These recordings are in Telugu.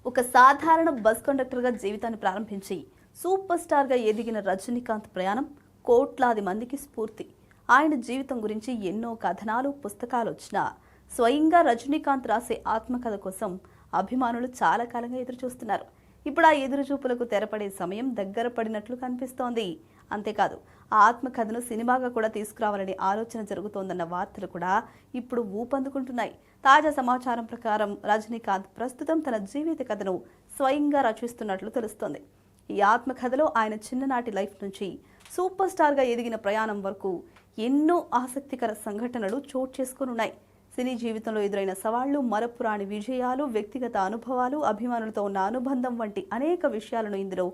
ఒక సాధారణ బస్ కండక్టర్గా జీవితాన్ని ప్రారంభించి సూపర్ స్టార్గా ఎదిగిన రజనీకాంత్ ప్రయాణం కోట్లాది మందికి స్ఫూర్తి. ఆయన జీవితం గురించి ఎన్నో కథనాలు, పుస్తకాలు వచ్చినా స్వయంగా రజనీకాంత్ రాసే ఆత్మకథ కోసం అభిమానులు చాలా కాలంగా ఎదురుచూస్తున్నారు. ఇప్పుడు ఆ ఎదురుచూపులకు తెరపడే సమయం దగ్గర పడినట్లు కనిపిస్తోంది. అంతేకాదు, ఆ ఆత్మకథను సినిమాగా కూడా తీసుకురావాలనే ఆలోచన జరుగుతోందన్న వార్తలు కూడా ఇప్పుడు ఊపందుకుంటున్నాయి. తాజా సమాచారం ప్రకారం రజనీకాంత్ ప్రస్తుతం తన జీవిత కథను స్వయంగా రచిస్తున్నట్లు తెలుస్తోంది. ఈ ఆత్మకథలో ఆయన చిన్ననాటి లైఫ్ నుంచి సూపర్ స్టార్గా ఎదిగిన ప్రయాణం వరకు ఎన్నో ఆసక్తికర సంఘటనలు చోటు చేసుకున్నాయి. సినీ జీవితంలో ఎదురైన సవాళ్లు, మరపురాని విజయాలు, వ్యక్తిగత అనుభవాలు, అభిమానులతో ఉన్న అనుబంధం వంటి అనేక విషయాలను ఇందులో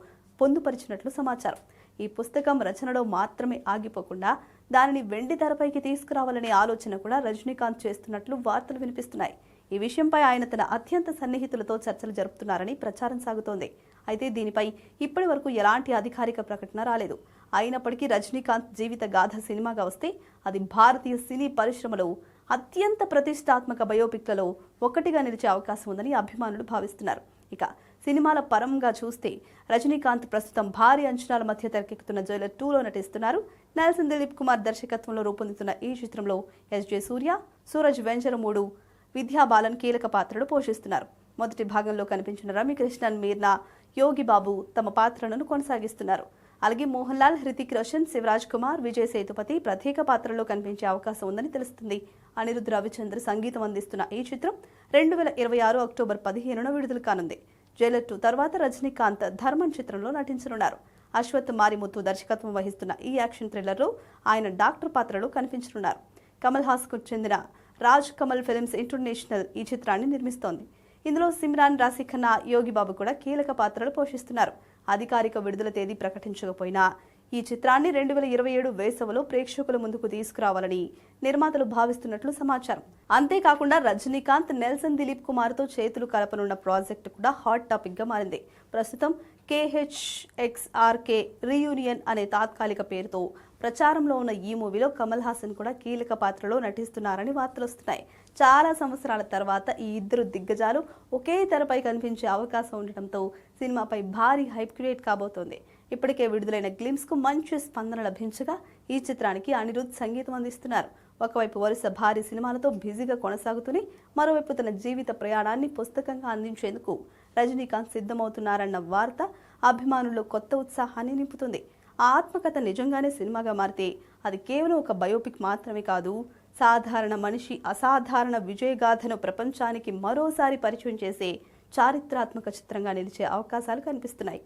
పొందుపరిచినట్లు సమాచారం. ఈ పుస్తకం రచనలో మాత్రమే ఆగిపోకుండా దానిని వెండి తెరపైకి తీసుకురావాలనే ఆలోచన కూడా రజనీకాంత్ చేస్తున్నట్లు వార్తలు వినిపిస్తున్నాయి. ఈ విషయంపై ఆయన తన అత్యంత సన్నిహితులతో చర్చలు జరుపుతున్నారని ప్రచారం సాగుతోంది. అయితే దీనిపై ఇప్పటి వరకు ఎలాంటి అధికారిక ప్రకటన రాలేదు. అయినప్పటికీ రజనీకాంత్ జీవిత గాథ సినిమాగా వస్తే అది భారతీయ సినీ పరిశ్రమలో అత్యంత ప్రతిష్టాత్మక బయోపిక్లలో ఒకటిగా నిలిచే అవకాశం ఉందని అభిమానులు భావిస్తున్నారు. ఇక సినిమాల పరంగా చూస్తే రజనీకాంత్ ప్రస్తుతం భారీ అంచనాల మధ్య తెరకెక్కుతున్న జైలర్ 2లో నటిస్తున్నారు. నెల్సన్ దిలీప్ కుమార్ దర్శకత్వంలో రూపొందుతున్న ఈ చిత్రంలో ఎస్జే సూర్య, సూరజ్ వెంజరమూడు, విద్యా బాలన్ కీలక పాత్రలు పోషిస్తున్నారు. మొదటి భాగంలో కనిపించిన రమ్యకృష్ణన్, మీర్నా, యోగి బాబు తమ పాత్రలను కొనసాగిస్తున్నారు. అలాగే మోహన్ లాల్, హృతిక్ రోషన్, శివరాజ్ కుమార్, విజయ్ సేతుపతి ప్రత్యేక పాత్రలో కనిపించే అవకాశం ఉందని తెలుస్తుంది. అనిరుద్ రవిచంద్ర సంగీతం అందిస్తున్న ఈ చిత్రం 2026 అక్టోబర్ 15న విడుదల కానుంది. జైలర్ 2 తర్వాత రజనీకాంత్ ధర్మన్ చిత్రంలో నటించనున్నారు. అశ్వత్ మారిముత్తు దర్శకత్వం వహిస్తున్న ఈ యాక్షన్ థ్రిల్లర్లో ఆయన డాక్టర్ పాత్రలో కనిపించనున్నారు. కమల్ హాసన్కు చెందిన రాజ్ కమల్ ఫిల్మ్స్ ఇంటర్నేషనల్ ఈ చిత్రాన్ని నిర్మిస్తోంది. ఇందులో సిమ్రాన్, రాశి ఖన్నా, యోగి బాబు కూడా కీలక పాత్రలు పోషిస్తున్నారు. అధికారిక విడుదల తేదీ ప్రకటించకపోయినా ఈ చిత్రాన్ని 2027 వేసవిలో ప్రేక్షకుల ముందుకు తీసుకురావాలని నిర్మాతలు భావిస్తున్నట్లు సమాచారం. అంతేకాకుండా రజనీకాంత్, నెల్సన్ దిలీప్ కుమార్తో చేతులు కలపనున్న ప్రాజెక్టు కూడా హాట్ టాపిక్ గా మారింది. ప్రస్తుతం KHXRK రీయూనియన్ అనే తాత్కాలిక పేరుతో ప్రచారంలో ఉన్న ఈ మూవీలో కమల్ హాసన్ కూడా కీలక పాత్రలో నటిస్తున్నారని వార్తలు వస్తున్నాయి. చాలా సంవత్సరాల తర్వాత ఈ ఇద్దరు దిగ్గజాలు ఒకే తెరపై కనిపించే అవకాశం ఉండటంతో సినిమాపై భారీ హైప్ క్రియేట్ కాబోతోంది. ఇప్పటికే విడుదలైన గ్లిమ్స్ కు మంచి స్పందన లభించగా ఈ చిత్రానికి అనిరుద్ సంగీతం అందిస్తున్నారు. ఒకవైపు వరుస భారీ సినిమాలతో బిజీగా కొనసాగుతూనే మరోవైపు తన జీవిత ప్రయాణాన్ని పుస్తకంగా అందించేందుకు రజనీకాంత్ సిద్ధమవుతున్నారన్న వార్త అభిమానుల్లో కొత్త ఉత్సాహాన్ని నింపుతుంది. ఆ ఆత్మకథ నిజంగానే సినిమాగా మారితే అది కేవలం ఒక బయోపిక్ మాత్రమే కాదు, సాధారణ మనిషి అసాధారణ విజయగాథను ప్రపంచానికి మరోసారి పరిచయం చేసే చారిత్రాత్మక చిత్రంగా నిలిచే అవకాశాలు కనిపిస్తున్నాయి.